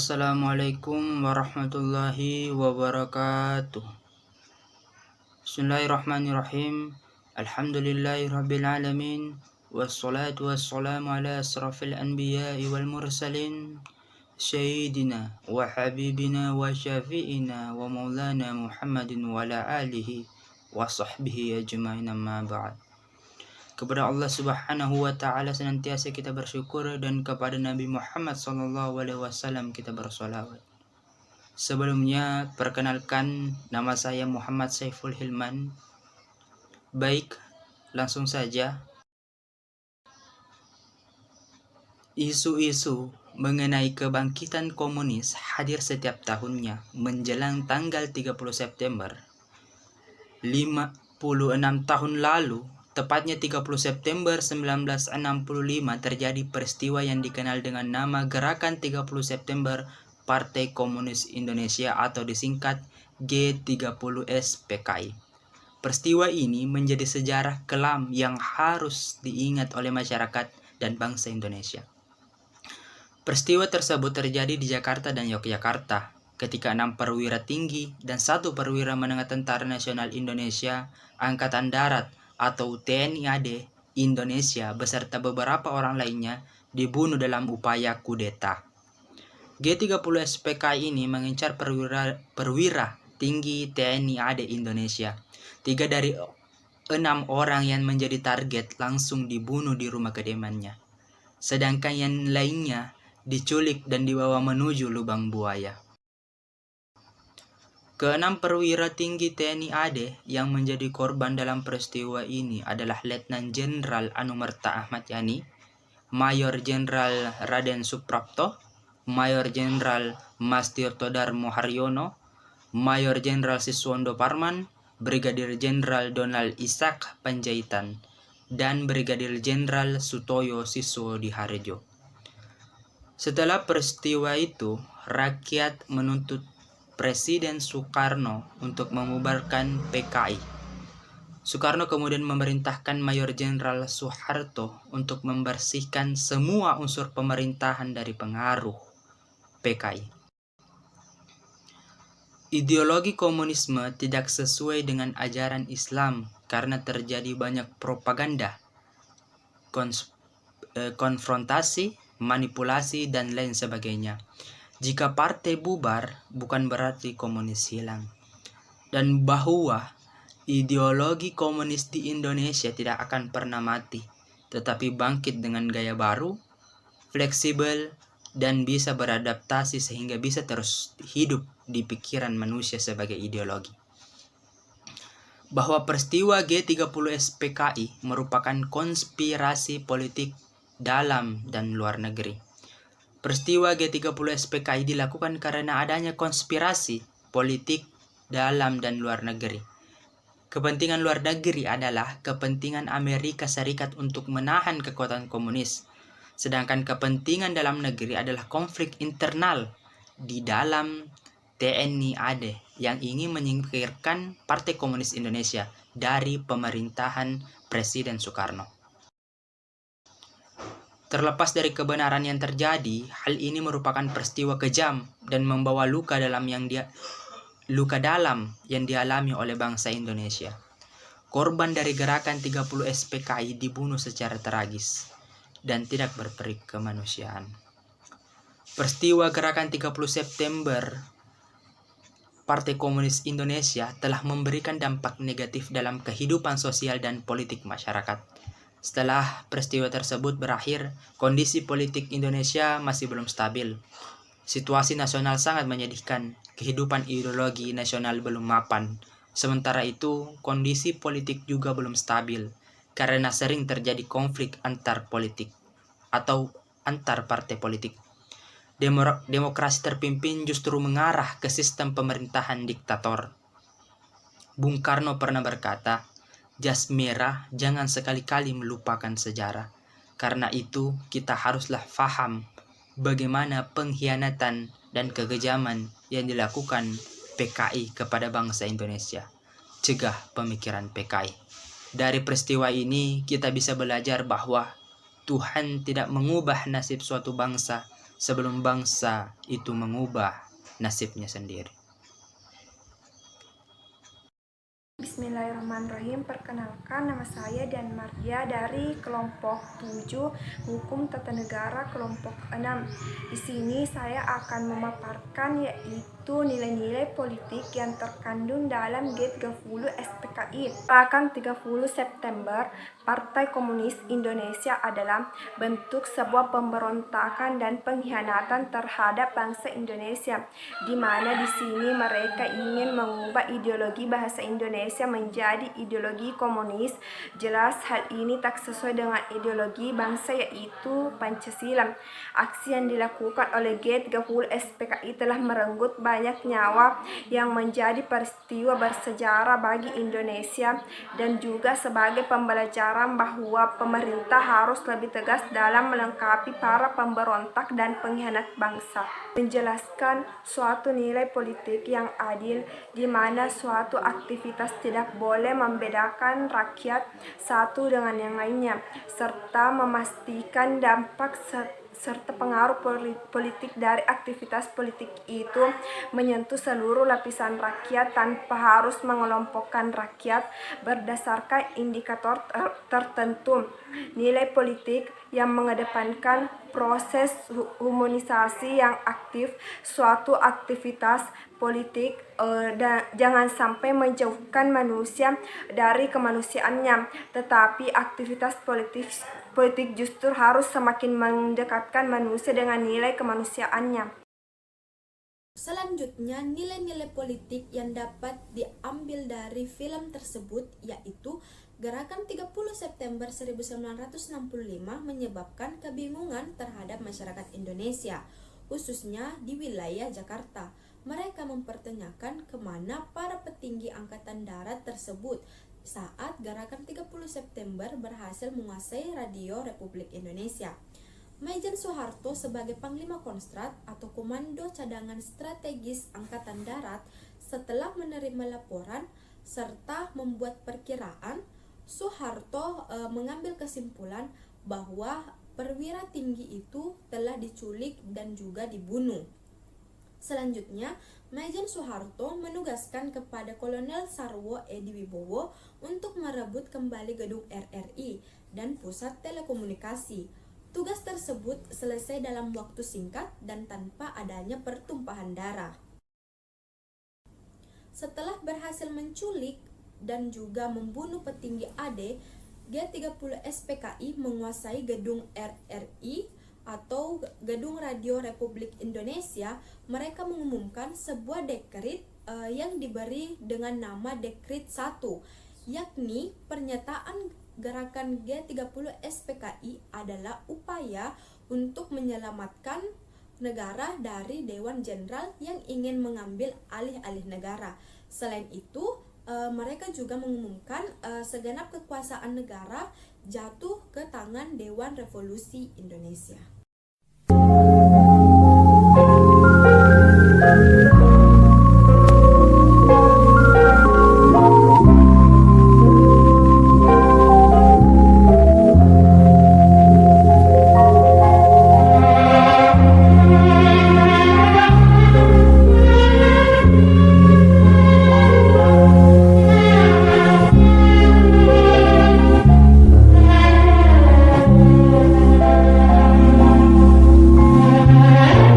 Assalamualaikum warahmatullahi wabarakatuh. Bismillahirrahmanirrahim. Alhamdulillahirabbil alamin. Wassalatu wassalamu ala asrafil anbiya'i wal mursalin. Sayyidina wa habibina wa syafi'ina wa maulana Muhammadin wa ala alihi wa sahbihi ajma'in, amma ba'd. Kepada Allah Subhanahu wa Ta'ala senantiasa kita bersyukur, dan kepada Nabi Muhammad SAW kita bersolawat. Sebelumnya, perkenalkan, nama saya Muhammad Saiful Hilman. Baik, langsung saja. Isu-isu mengenai kebangkitan komunis hadir setiap tahunnya menjelang tanggal 30 September. 56 tahun lalu, tepatnya 30 September 1965, terjadi peristiwa yang dikenal dengan nama Gerakan 30 September Partai Komunis Indonesia atau disingkat G30S PKI. Peristiwa ini menjadi sejarah kelam yang harus diingat oleh masyarakat dan bangsa Indonesia. Peristiwa tersebut terjadi di Jakarta dan Yogyakarta ketika 6 perwira tinggi dan 1 perwira menengah Tentara Nasional Indonesia Angkatan Darat atau TNI AD Indonesia beserta beberapa orang lainnya dibunuh dalam upaya kudeta. G30S PKI ini mengincar perwira tinggi TNI AD Indonesia. 3 dari 6 orang yang menjadi target langsung dibunuh di rumah kediamannya, sedangkan yang lainnya diculik dan dibawa menuju lubang buaya. Keenam perwira tinggi TNI AD yang menjadi korban dalam peristiwa ini adalah Letnan Jenderal Anumerta Ahmad Yani, Mayor Jenderal Raden Suprapto, Mayor Jenderal Mas Tirto Darmo Haryono, Mayor Jenderal Siswondo Parman, Brigadir Jenderal Donald Ishak Panjaitan, dan Brigadir Jenderal Sutoyo Siswodiharjo. Setelah peristiwa itu, rakyat menuntut Presiden Soekarno untuk membubarkan PKI. Soekarno kemudian memerintahkan Mayor Jenderal Soeharto untuk membersihkan semua unsur pemerintahan dari pengaruh PKI. Ideologi komunisme tidak sesuai dengan ajaran Islam karena terjadi banyak propaganda, konfrontasi, manipulasi, dan lain sebagainya. Jika partai bubar, bukan berarti komunis hilang. Dan bahwa ideologi komunis di Indonesia tidak akan pernah mati, tetapi bangkit dengan gaya baru, fleksibel, dan bisa beradaptasi sehingga bisa terus hidup di pikiran manusia sebagai ideologi. Bahwa peristiwa G30S PKI merupakan konspirasi politik dalam dan luar negeri. Peristiwa G30S PKI dilakukan karena adanya konspirasi politik dalam dan luar negeri. Kepentingan luar negeri adalah kepentingan Amerika Serikat untuk menahan kekuatan komunis, sedangkan kepentingan dalam negeri adalah konflik internal di dalam TNI AD yang ingin menyingkirkan Partai Komunis Indonesia dari pemerintahan Presiden Soekarno. Terlepas dari kebenaran yang terjadi, hal ini merupakan peristiwa kejam dan membawa luka dalam yang dialami oleh bangsa Indonesia. Korban dari gerakan 30S PKI dibunuh secara tragis dan tidak berperi kemanusiaan. Peristiwa gerakan 30 September Partai Komunis Indonesia telah memberikan dampak negatif dalam kehidupan sosial dan politik masyarakat. Setelah peristiwa tersebut berakhir, kondisi politik Indonesia masih belum stabil. Situasi nasional sangat menyedihkan, kehidupan ideologi nasional belum mapan. Sementara itu, kondisi politik juga belum stabil, karena sering terjadi konflik antar politik atau antar partai politik. Demokrasi terpimpin justru mengarah ke sistem pemerintahan diktator. Bung Karno pernah berkata, "Jas merah jangan sekali-kali melupakan sejarah. Karena itu kita haruslah faham bagaimana pengkhianatan dan kekejaman yang dilakukan PKI kepada bangsa Indonesia. Cegah pemikiran PKI." Dari peristiwa ini kita bisa belajar bahwa Tuhan tidak mengubah nasib suatu bangsa sebelum bangsa itu mengubah nasibnya sendiri. Bismillahirrahmanirrahim. Perkenalkan, nama saya Dian Mardia dari kelompok 7 Hukum Tata Negara kelompok 6. Di sini saya akan memaparkan yaitu nilai-nilai politik yang terkandung dalam G30 SPKI. Tanggal 30 September, Partai Komunis Indonesia adalah bentuk sebuah pemberontakan dan pengkhianatan terhadap bangsa Indonesia, di mana di sini mereka ingin mengubah ideologi bahasa Indonesia menjadi ideologi komunis. Jelas hal ini tak sesuai dengan ideologi bangsa yaitu Pancasila. Aksi yang dilakukan oleh G30 SPKI telah merenggut banyak nyawa yang menjadi peristiwa bersejarah bagi Indonesia dan juga sebagai pembelajaran bahwa pemerintah harus lebih tegas dalam melengkapi para pemberontak dan pengkhianat bangsa. Menjelaskan suatu nilai politik yang adil di mana suatu aktivitas tidak boleh membedakan rakyat satu dengan yang lainnya, serta memastikan dampak serta pengaruh politik dari aktivitas politik itu menyentuh seluruh lapisan rakyat tanpa harus mengelompokkan rakyat berdasarkan indikator tertentu. Nilai politik yang mengedepankan proses humanisasi yang aktif suatu aktivitas politik dan jangan sampai menjauhkan manusia dari kemanusiaannya, tetapi aktivitas politik justru harus semakin mendekatkan manusia dengan nilai kemanusiaannya. Selanjutnya, nilai-nilai politik yang dapat diambil dari film tersebut yaitu Gerakan 30 September 1965 menyebabkan kebingungan terhadap masyarakat Indonesia, khususnya di wilayah Jakarta. Mereka mempertanyakan kemana para petinggi Angkatan Darat tersebut saat Gerakan 30 September berhasil menguasai Radio Republik Indonesia. Maijen Soeharto sebagai Panglima Konstrat atau Komando Cadangan Strategis Angkatan Darat setelah menerima laporan serta membuat perkiraan, Soeharto mengambil kesimpulan bahwa perwira tinggi itu telah diculik dan juga dibunuh. Selanjutnya, Maijen Soeharto menugaskan kepada Kolonel Sarwo Edi Wibowo untuk merebut kembali gedung RRI dan pusat telekomunikasi. Tugas tersebut selesai dalam waktu singkat dan tanpa adanya pertumpahan darah. Setelah berhasil menculik dan juga membunuh petinggi AD, G30 SPKI menguasai gedung RRI atau Gedung Radio Republik Indonesia. Mereka mengumumkan sebuah dekret yang diberi dengan nama Dekret 1, yakni pernyataan Gerakan G30 SPKI adalah upaya untuk menyelamatkan negara dari Dewan Jenderal yang ingin mengambil alih-alih negara. Selain itu, mereka juga mengumumkan segenap kekuasaan negara jatuh ke tangan Dewan Revolusi Indonesia.